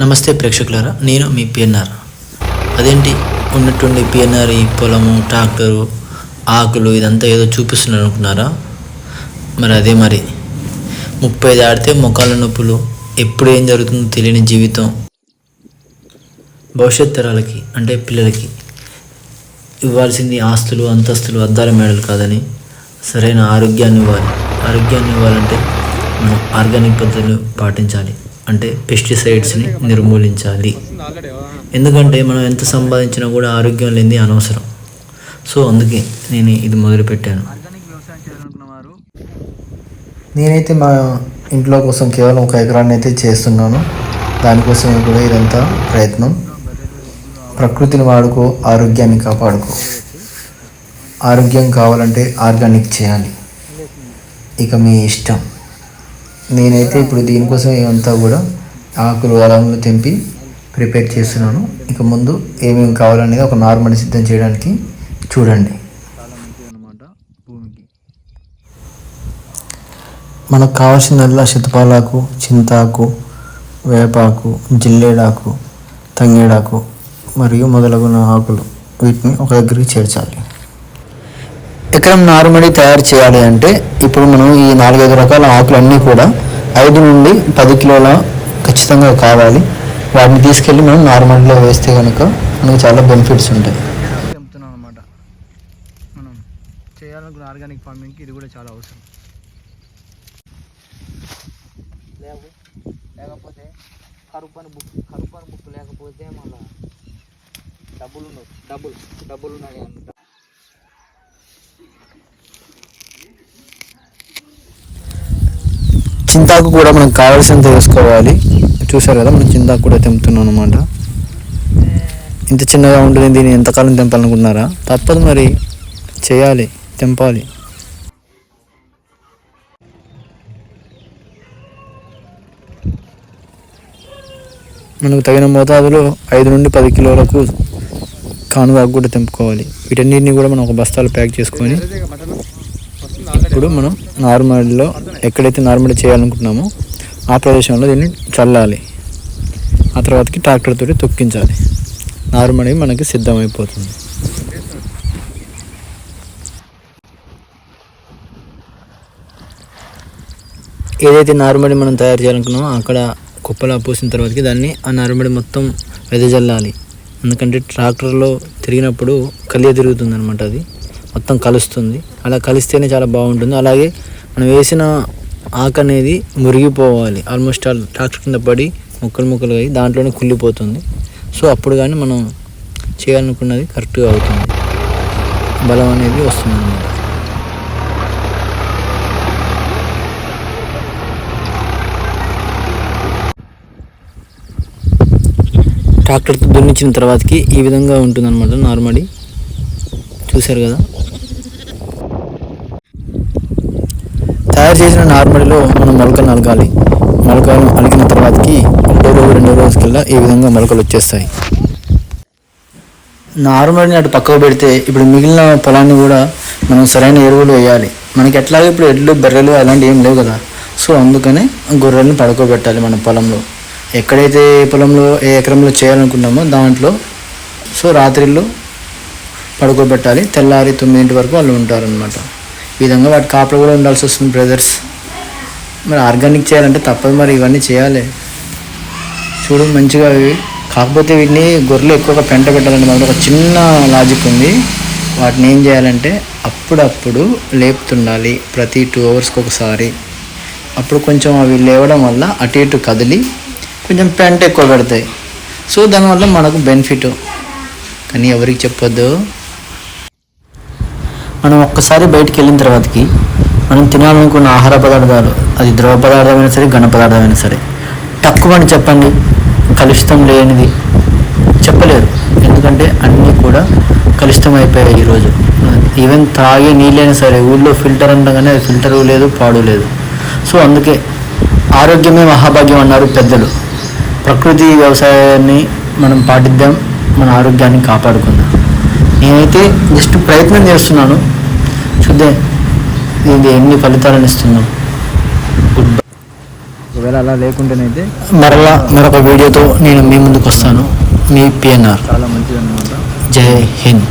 నమస్తే ప్రేక్షకులారా, నేను మీ పిఎన్ఆర్. అదేంటి ఉన్నట్టుండి పిఎన్ఆర్ ఈ పొలము, ట్రాక్టరు, ఆకులు ఇదంతా ఏదో చూపిస్తున్నారు అనుకున్నారా? మరి అదే 30 దాటితే మొక్కల నొప్పులు, ఎప్పుడు ఏం జరుగుతుందో తెలియని జీవితం. భవిష్యత్ తరాలకి అంటే పిల్లలకి ఇవ్వాల్సింది ఆస్తులు, అంతస్తులు, అద్దాల మేడలు కాదని సరైన ఆరోగ్యాన్ని ఇవ్వాలి. ఆరోగ్యాన్ని ఇవ్వాలంటే మనం ఆర్గానిక్ పద్ధతులు పాటించాలి. అంటే పెస్టిసైడ్స్ని నిర్మూలించాలి. ఎందుకంటే మనం ఎంత సంపాదించినా కూడా ఆరోగ్యం లేనిది అనవసరం. సో అందుకే నేను ఇది మొదలుపెట్టాను. నేనైతే మా ఇంట్లో కోసం కేవలం 1 ఎకరాన్ని అయితే చేస్తున్నాను. దానికోసమే కూడా ఇదంతా ప్రయత్నం. ప్రకృతిని వాడుకో, ఆరోగ్యాన్ని కాపాడుకో. ఆరోగ్యం కావాలంటే ఆర్గానిక్ చేయాలి. ఇక మీ ఇష్టం. నేనైతే ఇప్పుడు దీనికోసం ఇవంతా కూడా ఆకులు అలములు తెంపి ప్రిపేర్ చేస్తున్నాను. ఇక ముందు ఏమేమి కావాలనేది ఒక నార్మల్ సిద్ధం చేయడానికి చూడండి. మనకు కావాల్సిందల్లా శతపాలాకు, చింతాకు, వేపాకు, జిల్లేడాకు, తంగేడాకు మరియు మొదలగున ఆకులు, వీటిని ఒక దగ్గరికి చేర్చాలి. ఎకరం నారుమడి తయారు చేయాలి అంటే ఇప్పుడు మనం ఈ 4-5 రకాల ఆకులు అన్నీ కూడా 5 నుండి 10 కిలోల ఖచ్చితంగా కావాలి. వాటిని తీసుకెళ్ళి మనం నారుమడిలో వేస్తే కనుక మనకు చాలా బెనిఫిట్స్ ఉంటాయి. చెప్తున్నాం అన్నమాట. మనం చేయాలనుకున్న ఆర్గానిక్ ఫార్మింగ్కి ఇది కూడా చాలా అవసరం. లేకపోతే కరుపని బుక్ లేకపోతే మళ్ళీ డబ్బులు ఉన్నాయి అన్నమాట. చింతాకు కూడా మనకు కావాల్సినంత వేసుకోవాలి. చూసారు కదా, మనం చింతాకు కూడా తెంపుతున్నాం అనమాట. ఇంత చిన్నగా ఉంటుంది, దీన్ని ఎంతకాలం తెంపాలనుకున్నారా? తప్పదు, మరి చేయాలి, తెంపాలి. మనకు తగిన మోతాదులో 5 నుండి 10 కిలోలకు కానుగాకు కూడా తెంపుకోవాలి. వీటన్నిటిని కూడా మనం ఒక బస్తాలు ప్యాక్ చేసుకొని ఇప్పుడు మనం నార్మల్లో ఎక్కడైతే నార్మల్ చేయాలనుకుంటున్నామో ఆ ప్రదేశంలో దీన్ని చల్లాలి. ఆ తర్వాతకి ట్రాక్టర్ తోటి తొక్కించాలి. నార్మల్ మనకి సిద్ధమైపోతుంది. ఏదైతే నార్మల్ మనం తయారు చేయాలనుకున్నామో అక్కడ కుప్పలా పోసిన తర్వాతకి దాన్ని ఆ నార్మల్ మొత్తం వెదజల్లాలి. ఎందుకంటే ట్రాక్టర్లో తిరిగినప్పుడు కలియ తిరుగుతుంది అనమాట, అది మొత్తం కలుస్తుంది. అలా కలిస్తేనే చాలా బాగుంటుంది. అలాగే మనం వేసిన ఆకు అనేది మురిగిపోవాలి. ఆల్మోస్ట్ ఆల్ ట్రాక్టర్ కింద పడి ముక్కలు అయ్యి దాంట్లోనే కుళ్ళిపోతుంది. సో అప్పుడు కానీ మనం చేయాలనుకున్నది కరెక్ట్గా అవుతుంది, బలం అనేది వస్తుంది అన్నమాట. ట్రాక్టర్తో దున్నించిన తర్వాతకి ఈ విధంగా ఉంటుంది అనమాట నార్మల్. చూశారు కదా, తయారు చేసిన నార్మడిలో మనం మొలకలు అలగాలి. మొలకలు అలిగిన తర్వాతకి 2 రోజుకల్లా ఈ విధంగా మొలకలు వచ్చేస్తాయి. నార్మల్ని అటు పక్కకు పెడితే ఇప్పుడు మిగిలిన పొలాన్ని కూడా మనం సరైన ఎరువులు వేయాలి. మనకి ఎట్లాగో ఇప్పుడు ఎడ్లు, బర్రెలు అలాంటివి ఏం లేవు కదా. సో అందుకనే గొర్రెల్ని పడుకోబెట్టాలి మన పొలంలో. ఎక్కడైతే పొలంలో ఏ ఎకరంలో చేయాలనుకున్నామో దాంట్లో సో రాత్రిళ్ళు పడుకోబెట్టాలి. తెల్లారి 9 వరకు వాళ్ళు ఉంటారనమాట. ఈ విధంగా వాటి కాపలు కూడా ఉండాల్సి వస్తుంది బ్రదర్స్. మరి ఆర్గానిక్ చేయాలంటే తప్పదు, మరి ఇవన్నీ చేయాలి. చూడు మంచిగా అవి. కాకపోతే వీటిని గొర్రెలు ఎక్కువగా పెంట పెట్టాలంటే మనకు ఒక చిన్న లాజిక్ ఉంది. వాటిని ఏం చేయాలంటే అప్పుడప్పుడు లేపుతుండాలి, ప్రతి 2 అవర్స్కి ఒకసారి. అప్పుడు కొంచెం అవి లేవడం వల్ల అటు ఇటు కదిలి కొంచెం పెంట ఎక్కువ పెడతాయి. సో దానివల్ల మనకు బెనిఫిట్. కానీ ఎవరికి చెప్పొద్దు. మనం ఒక్కసారి బయటికి వెళ్ళిన తర్వాతకి మనం తినాలనుకున్న ఆహార పదార్థాలు, అది ద్రవ పదార్థమైనా సరే, ఘన పదార్థమైనా సరే, తక్కువని చెప్పండి, కలుషితం లేనిది చెప్పలేరు. ఎందుకంటే అన్నీ కూడా కలుషితం అయిపోయాయి ఈరోజు. ఈవెన్ తాగే నీళ్ళైనా సరే ఊళ్ళో ఫిల్టర్ అంటగానే అది ఫిల్టరు లేదు, పాడు లేదు. సో అందుకే ఆరోగ్యమే మహాభాగ్యం అన్నారు పెద్దలు. ప్రకృతి వ్యవసాయాన్ని మనం పాటిద్దాం, మన ఆరోగ్యాన్ని కాపాడుకుందాం. నేనైతే జస్ట్ ప్రయత్నం చేస్తున్నాను, చూద్దాం ఇది ఎన్ని ఫలితాలను ఇస్తున్నాం. Good bye. ఒకవేళ అలా లేకుంటేనైతే మరలా మరొక వీడియోతో నేను మీ ముందుకు వస్తాను. మీ పిఎన్ఆర్. చాలా మంచిది అనమాట. జై హింద్.